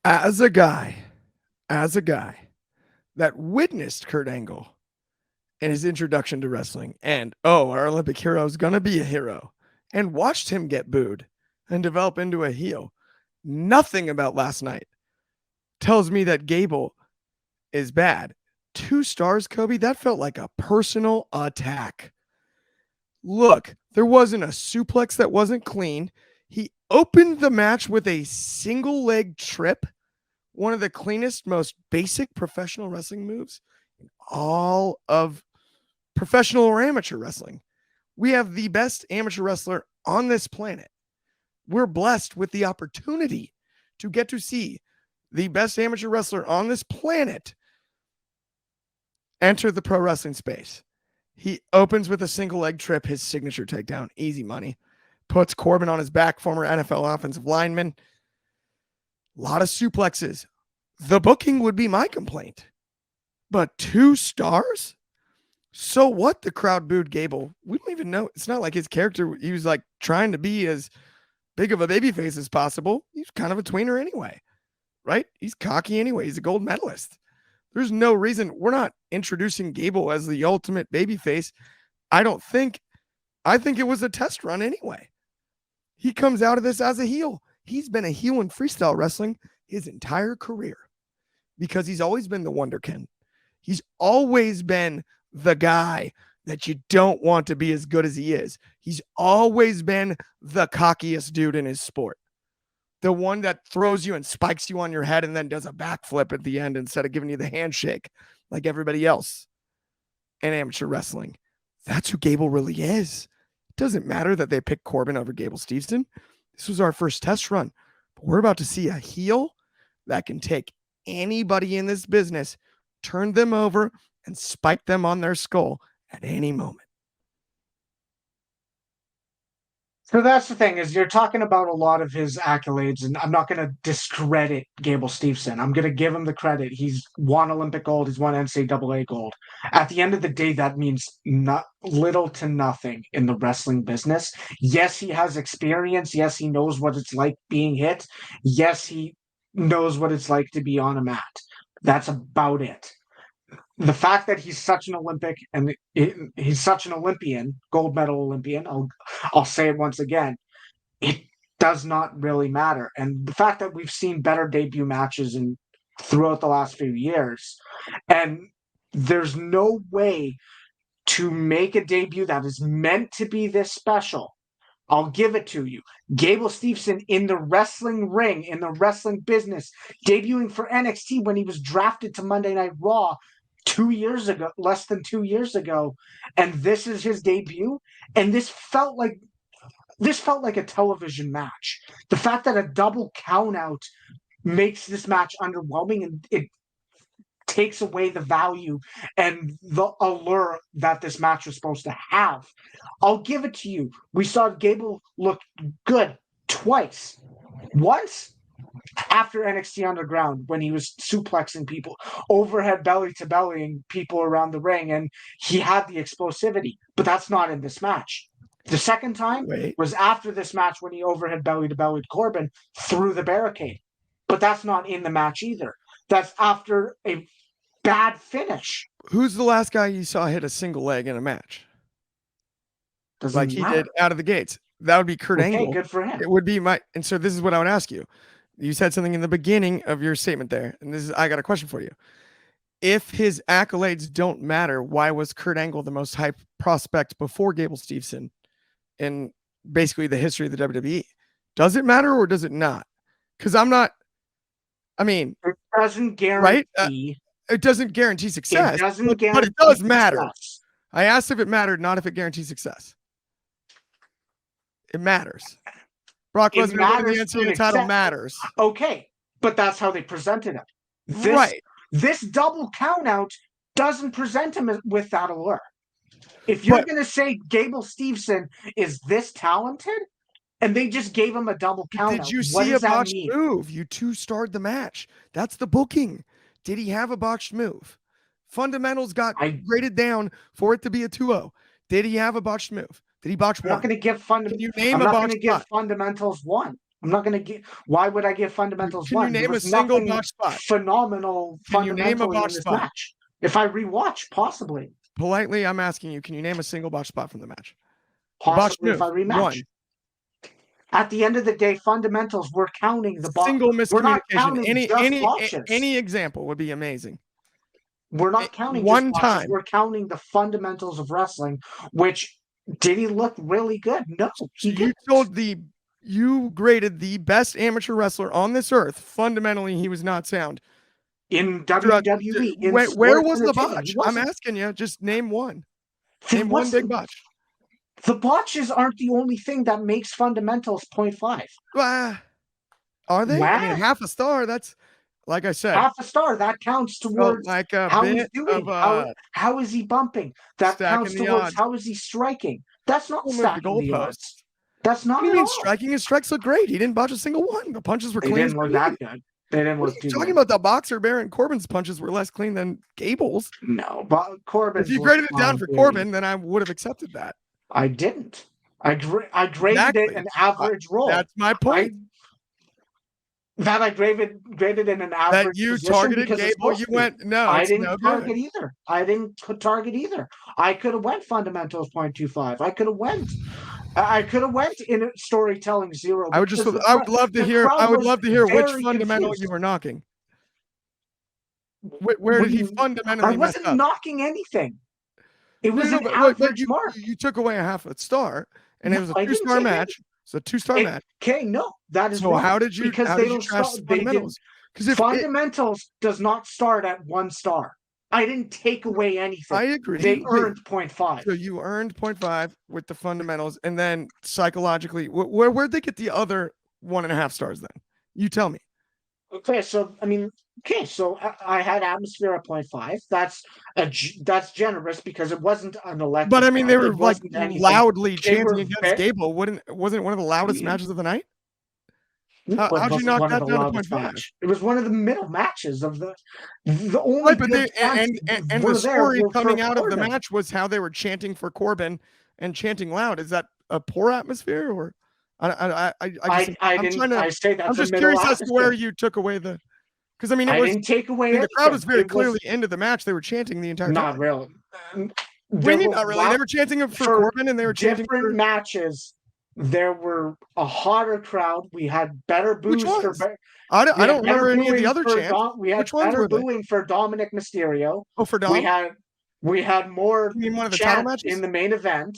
As a guy, as a guy that witnessed Kurt Angle in his introduction to wrestling, and our Olympic hero is gonna be a hero, and watched him get booed and develop into a heel. Nothing about last night tells me that Gable is bad. 2 stars, Kobe. That felt like a personal attack. Look, there wasn't a suplex that wasn't clean. He opened the match with a single leg trip, one of the cleanest, most basic professional wrestling moves in all of professional or amateur wrestling. We have the best amateur wrestler on this planet. We're blessed with the opportunity to get to see the best amateur wrestler on this planet enter the pro wrestling space. He opens with a single leg trip, his signature takedown, easy money. Puts Corbin on his back, former NFL offensive lineman. A lot of suplexes. The booking would be my complaint. But 2 stars? So what? The crowd booed Gable. We don't even know. It's not like his character, he was like trying to be as big of a babyface as possible. He's kind of a tweener anyway, right? He's cocky anyway. He's a gold medalist. There's no reason we're not introducing Gable as the ultimate babyface. I think it was a test run anyway. He comes out of this as a heel. He's been a heel in freestyle wrestling his entire career because he's always been the wonderkin. He's always been the guy that you don't want to be as good as he is. He's always been the cockiest dude in his sport. The one that throws you and spikes you on your head and then does a backflip at the end instead of giving you the handshake like everybody else in amateur wrestling. That's who Gable really is. It doesn't matter that they picked Corbin over Gable Steveson. This was our first test run. But we're about to see a heel that can take anybody in this business, turn them over, and spike them on their skull at any moment. So that's the thing, is you're talking about a lot of his accolades, and I'm not going to discredit Gable Steveson. I'm going to give him the credit. He's won Olympic gold. He's won NCAA gold. At the end of the day, that means not little to nothing in the wrestling business. Yes, he has experience. Yes, he knows what it's like being hit. Yes, he knows what it's like to be on a mat. That's about it. The fact that he's such an Olympic and he's such an Olympian, gold medal Olympian, I'll say it once again, it does not really matter. And the fact that we've seen better debut matches throughout the last few years, and there's no way to make a debut that is meant to be this special. I'll give it to you. Gable Steveson in the wrestling ring, in the wrestling business, debuting for NXT when he was drafted to Monday Night Raw 2 years ago, less than 2 years ago, and this is his debut. And this felt like a television match. The fact that a double countout makes this match underwhelming, and it takes away the value and the allure that this match was supposed to have. I'll give it to you. We saw Gable look good twice. Once after NXT Underground, when he was suplexing people, overhead belly to bellying people around the ring, and he had the explosivity, but that's not in this match. The second time was after this match when he overhead belly to bellied Corbin through the barricade, but that's not in the match either. That's after a bad finish. Who's the last guy you saw hit a single leg in a match? Doesn't he matter. did out of the gates. That would be Kurt Angle. Good for him. It would be and so this is what I would ask you. You said something in the beginning of your statement there, and I got a question for you. If his accolades don't matter, why was Kurt Angle the most hyped prospect before Gable Steveson in basically the history of the WWE? Does it matter or does it not? Because it doesn't guarantee. Right? It doesn't guarantee success. It doesn't guarantee but it does matter. Success. I asked if it mattered, not if it guarantees success. It matters. Brock Lesnar winning the NCAA title matters. Okay, but that's how they presented it. Right. This double countout doesn't present him with that allure. If you're going to say Gable Steveson is this talented, and they just gave him a double countout, did you see a botched move? You 2-starred the match. That's the booking. Did he have a botched move? Fundamentals got graded down for it to be a 2-0. Did he have a botched move? Did he botch one? I'm not going to give fundamentals 1. I'm not going to give. Why would I give fundamentals Can 1? you There name a was single nothing botch spot? phenomenal Can you name a fundamentally in botch this spot? match. If I rewatch, possibly. Politely, I'm asking you, can you name a single botch spot from the match? Possibly if I move, rematch. one. At the end of the day, fundamentals, we're counting the botch. Single We're not miscommunication. counting just botches. Any example would be amazing. We're not counting one just botches. time. We're counting the fundamentals of wrestling, which did he look really good? No, he didn't. You graded the best amateur wrestler on this earth. Fundamentally, he was not sound. In WWE, where was the botch? I'm asking you. Just name one. Name one big botch. The botches aren't the only thing that makes fundamentals 0.5. Are they? I mean, half a star. That's like I said. Half a star. That counts towards like how he's doing. How is he bumping? That counts towards how is he striking. That's not stacking the odds. That's not. What do you mean striking? His strikes look great. He didn't botch a single one. The punches were clean. They didn't look that good. They didn't look too good. Talking about the boxer Baron Corbin's punches were less clean than Gable's. No, but Corbin. If you graded it down for Corbin, then I would have accepted that. I didn't. I graded it an average roll. That's my point. I graded in an average. That you targeted Gable. You went no. I didn't target either. I didn't target either. I could have went fundamentals 0.25. I could have went in storytelling 0. I would love to hear which fundamental you were knocking. Where did he fundamentally? I wasn't knocking anything. It was an average mark. You took away a half a star, and it was a 2-star match. It's a 2-star match. Okay, no, that is so wrong. How did you? Because how they did don't you trash start, fundamentals? Because fundamentals does not start at 1 star. I didn't take away anything. I agree. They earned 0.5. So you earned 0.5 with the fundamentals, and then psychologically, where'd they get the other 1.5 stars? Then you tell me. Okay, so I had atmosphere at 0.5. That's generous because it wasn't an electric. But I mean, they were like loudly chanting against Gable. Wasn't it one of the loudest matches of the night? How'd you knock that down to 0.5? It was one of the middle matches of the only. Right, and the story coming out of the match was how they were chanting for Corbin and chanting loud. Is that a poor atmosphere or? I'm just curious as to where you took away the. Because I mean, it was. I didn't take away. The crowd was very clearly into the match. They were chanting the entire time. Not really. What do you mean not really? They were chanting for Corbin, and they were chanting for different matches. There were a hotter crowd. We had better boos for. I don't remember any of the other chants. We had better booing for Dominic Mysterio. Oh, for Dom. We had more. You mean one of the title matches in the main event?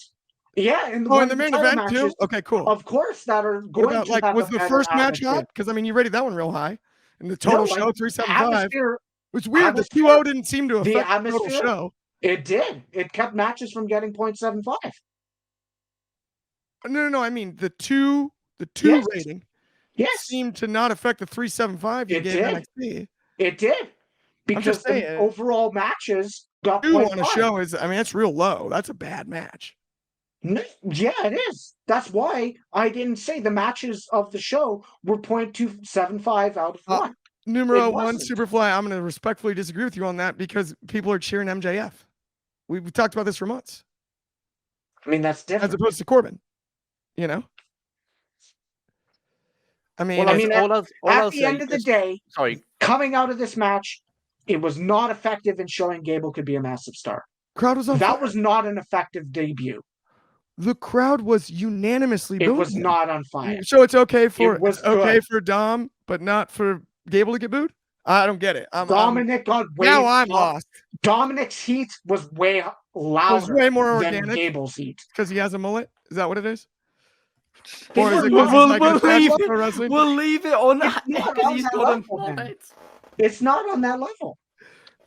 Yeah, in the main event matches, too. Okay, cool. Of course, that are going to like have was the first match hot? Because I mean, you rated that one real high, and the total show 375. It's weird. The 2-0 didn't seem to affect the total show. It did. It kept matches from getting 0.75. No. I mean the two rating. Yes. Seemed to not affect the 375 you gave NXT. It did. Because the overall matches got 2 on a show is. I mean, that's real low. That's a bad match. Yeah, it is. That's why I didn't say the matches of the show were 0.275 out of 1. Numero 1, Superfly. I'm going to respectfully disagree with you on that because people are cheering MJF. We've talked about this for months. I mean, that's different. As opposed to Corbin. You know? I mean, at the end of the day, coming out of this match, it was not effective in showing Gable could be a massive star. Crowd was on fire. That was not an effective debut. The crowd was unanimously booing. It was not on fire. So it's okay for Dom, but not for Gable to get booed? I don't get it. Dominic got way. Now I'm lost. Dominic's heat was way louder. It was way more organic than Gable's heat because he has a mullet. Is that what it is? Or is it we'll leave it on that because he's got a It's not on that level.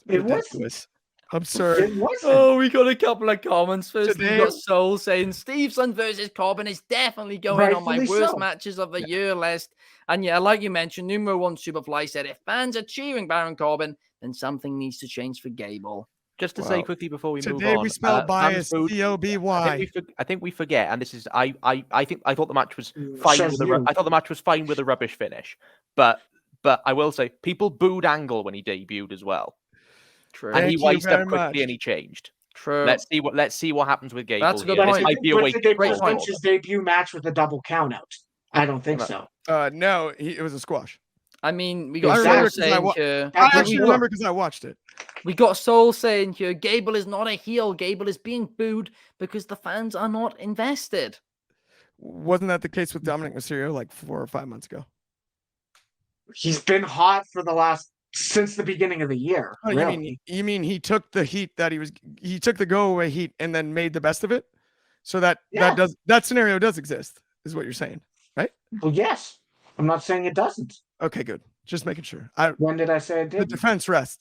It wasn't. Absurd. It wasn't. Oh, we got a couple of comments. First, Today, we got Soul saying Steveson versus Corbin is definitely going on my worst matches of the year list. And yeah, like you mentioned, numero 1 Superfly said if fans are cheering Baron Corbin, then something needs to change for Gable. Just to say quickly before we move on. Today we spell bias C-O-B-Y. I think we forget, and this is I thought the match was fine with a rubbish finish, but I will say people booed Angle when he debuted as well. True. And he wised up quickly and he changed. True. Let's see what happens with Gable. That's a good point. Gable's debut match with a double countout. I don't think so. No, it was a squash. I mean, we I got remember Soul 'cause saying here. I actually remember because I watched it. We got Soul saying here, Gable is not a heel. Gable is being booed because the fans are not invested. Wasn't that the case with Dominic Mysterio like 4 or 5 months ago? He's been hot for since the beginning of the year. Oh, really. you mean he took the heat he took the go away heat and then made the best of it? So that scenario does exist, is what you're saying, right? Well, yes. I'm not saying it doesn't. Okay, good. Just making sure. When did I say it The did? defense rests.